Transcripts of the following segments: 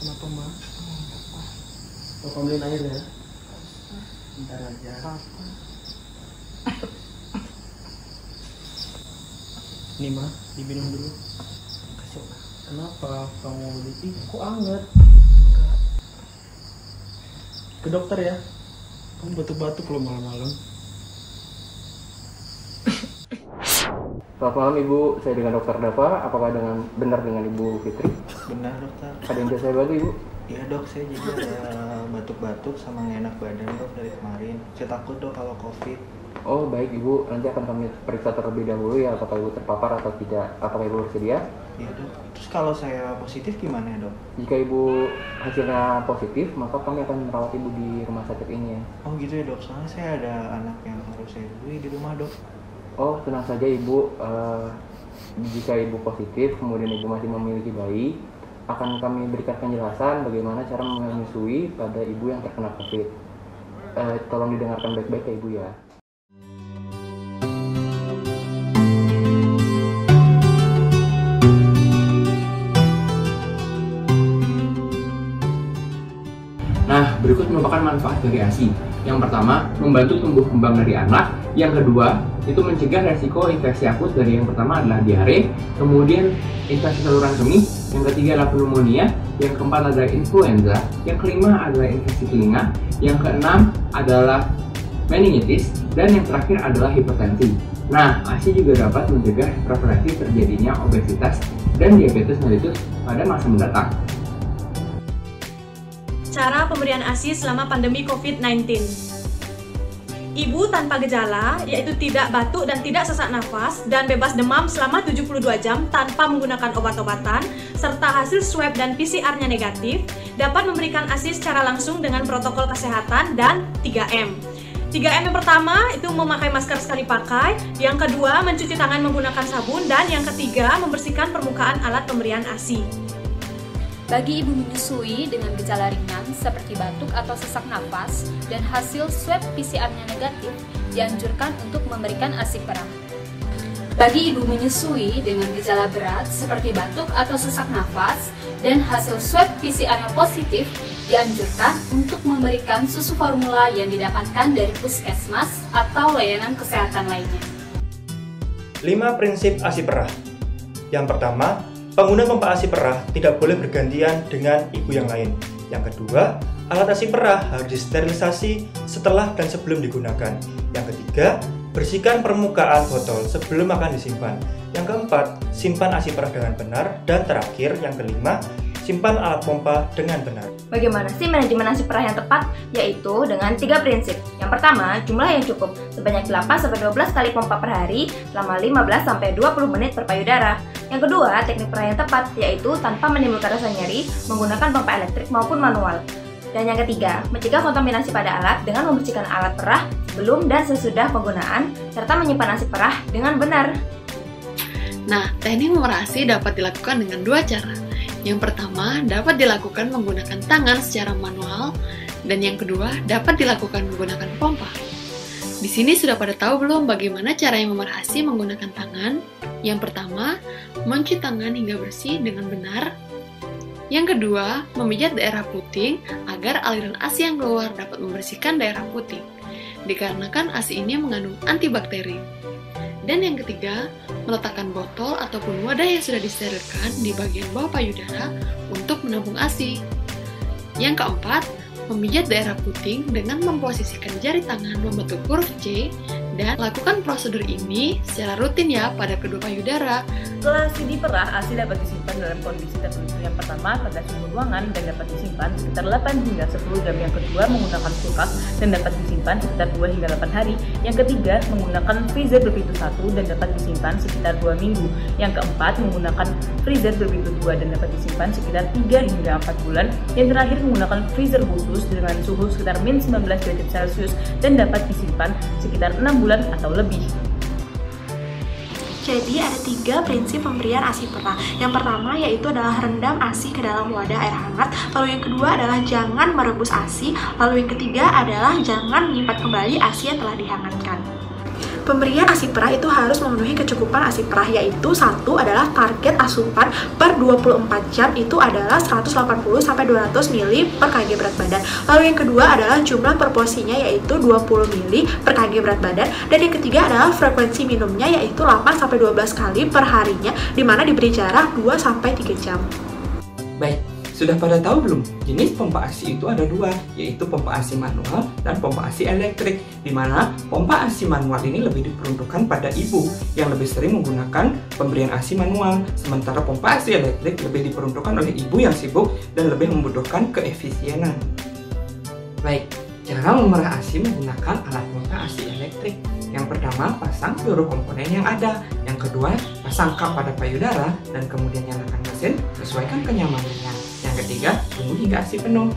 Kenapa, Mbak? Papa beliin air ya? Bentar aja. Papa. Nih, Ma, diminum dulu. Kasih, Ma. Kenapa kamu beli? Ih, kok anget? Enggak. Ke dokter ya? Kamu batuk-batuk loh malam-malam. Selamat malam Ibu, saya dengan Dokter Dava. Apakah benar dengan Ibu Fitri? Benar, dokter. Ada yang bisa saya bantu Ibu? Iya, Dok, saya jadi ada batuk-batuk sama nggak enak badan, Dok, dari kemarin. Saya takut, Dok, kalau COVID. Oh baik Ibu, nanti akan kami periksa terlebih dahulu ya apakah Ibu terpapar atau tidak. Apakah Ibu bersedia? Iya, Dok. Terus kalau saya positif gimana ya, Dok? Jika Ibu hasilnya positif, maka kami akan merawat Ibu di rumah sakit ini ya. Oh gitu ya, Dok. Soalnya saya ada anak yang harus saya beli di rumah, Dok. Oh tenang saja Ibu, jika Ibu positif kemudian Ibu masih memiliki bayi, akan kami berikan penjelasan bagaimana cara menyusui pada Ibu yang terkena COVID. Tolong didengarkan baik-baik ya Ibu ya. Nah, berikut merupakan manfaat dari ASI. Yang pertama, membantu tumbuh kembang dari anak. Yang kedua, itu mencegah resiko infeksi akut dari yang pertama adalah diare, kemudian infeksi saluran kemih, yang ketiga adalah pneumonia, yang keempat adalah influenza, yang kelima adalah infeksi telinga, yang keenam adalah meningitis, dan yang terakhir adalah hipertensi. Nah, ASI juga dapat mencegah prevalensi terjadinya obesitas dan diabetes mellitus pada masa mendatang. Cara pemberian ASI selama pandemi COVID-19. Ibu tanpa gejala, yaitu tidak batuk dan tidak sesak nafas, dan bebas demam selama 72 jam tanpa menggunakan obat-obatan, serta hasil swab dan PCR-nya negatif, dapat memberikan ASI secara langsung dengan protokol kesehatan dan 3M. 3M yang pertama itu memakai masker sekali pakai, yang kedua mencuci tangan menggunakan sabun, dan yang ketiga membersihkan permukaan alat pemberian ASI. Bagi ibu menyusui dengan gejala ringan seperti batuk atau sesak napas dan hasil swab PCR-nya negatif, dianjurkan untuk memberikan ASI perah. Bagi ibu menyusui dengan gejala berat seperti batuk atau sesak napas dan hasil swab PCR-nya positif, dianjurkan untuk memberikan susu formula yang didapatkan dari puskesmas atau layanan kesehatan lainnya. 5 prinsip ASI perah. Yang pertama, pengguna pompa ASI perah tidak boleh bergantian dengan ibu yang lain. Yang kedua, alat ASI perah harus disterilisasi setelah dan sebelum digunakan. Yang ketiga, bersihkan permukaan botol sebelum akan disimpan. Yang keempat, simpan ASI perah dengan benar. Dan terakhir, yang kelima, simpan alat pompa dengan benar. Bagaimana sih manajemen ASI perah yang tepat? Yaitu dengan 3 prinsip. Yang pertama, jumlah yang cukup sebanyak 8-12 kali pompa per hari selama 15-20 menit per payudara. Yang kedua, teknik perah yang tepat, yaitu tanpa menimbulkan rasa nyeri menggunakan pompa elektrik maupun manual. Dan yang ketiga, mencegah kontaminasi pada alat dengan membersihkan alat perah sebelum dan sesudah penggunaan, serta menyimpan ASI perah dengan benar. Nah, teknik memerah ASI dapat dilakukan dengan 2 cara. Yang pertama, dapat dilakukan menggunakan tangan secara manual, dan yang kedua, dapat dilakukan menggunakan pompa. Di sini sudah pada tahu belum bagaimana cara yang memerah ASI menggunakan tangan? Yang pertama, mencuci tangan hingga bersih dengan benar. Yang kedua, memijat daerah puting agar aliran ASI yang keluar dapat membersihkan daerah puting, dikarenakan ASI ini mengandung antibakteri. Dan yang ketiga, meletakkan botol ataupun wadah yang sudah disterilkan di bagian bawah payudara untuk menampung ASI. Yang keempat, memijat daerah puting dengan memposisikan jari tangan membentuk huruf C dan lakukan prosedur ini secara rutin ya pada kedua payudara. Setelah ASI diperah, ASI dapat disimpan dalam kondisi tertentu. Yang pertama, pada suhu ruangan dan dapat disimpan sekitar 8 hingga 10 jam. Yang kedua, menggunakan kulkas dan dapat disimpan sekitar 2 hingga 8 hari. Yang ketiga, menggunakan freezer berpintu 1 dan dapat disimpan sekitar 2 minggu. Yang keempat, menggunakan freezer berpintu 2 dan dapat disimpan sekitar 3 hingga 4 bulan. Yang terakhir, menggunakan freezer khusus dengan suhu sekitar min 19 derajat Celcius dan dapat disimpan sekitar 6 bulan atau lebih. Jadi ada 3 prinsip pemberian ASI perah. Yang pertama yaitu adalah rendam ASI ke dalam wadah air hangat. Lalu yang kedua adalah jangan merebus ASI. Lalu yang ketiga adalah jangan menyimpan kembali ASI yang telah dihangatkan. Pemberian ASI perah itu harus memenuhi kecukupan ASI perah, yaitu satu adalah target asupan per 24 jam itu adalah 180-200 ml per kg berat badan. Lalu yang kedua adalah jumlah proporsinya yaitu 20 ml per kg berat badan. Dan yang ketiga adalah frekuensi minumnya yaitu 8-12 kali per harinya, dimana diberi jarak 2-3 jam. Baik, sudah pada tahu belum? Jenis pompa ASI itu ada dua, yaitu pompa ASI manual dan pompa ASI elektrik, di mana pompa ASI manual ini lebih diperuntukkan pada ibu yang lebih sering menggunakan pemberian ASI manual, sementara pompa ASI elektrik lebih diperuntukkan oleh ibu yang sibuk dan lebih membutuhkan keefisienan. Baik, cara memerah ASI menggunakan alat pompa ASI elektrik. Yang pertama, pasang seluruh komponen yang ada. Yang kedua, pasang kap pada payudara dan kemudian nyalakan mesin, sesuaikan kenyamanannya. Yang ketiga, tunggu hingga ASI penuh.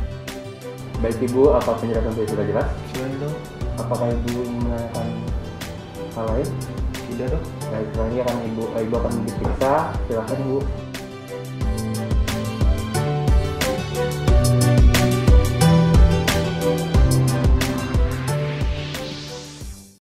Baik Ibu, apa penjelasan saya sudah jelas? Sudah dok. Apakah Ibu ingin menanyakan hal lain? Tidak dok. Baik, selanjutnya Ibu akan diperiksa. Silakan Ibu.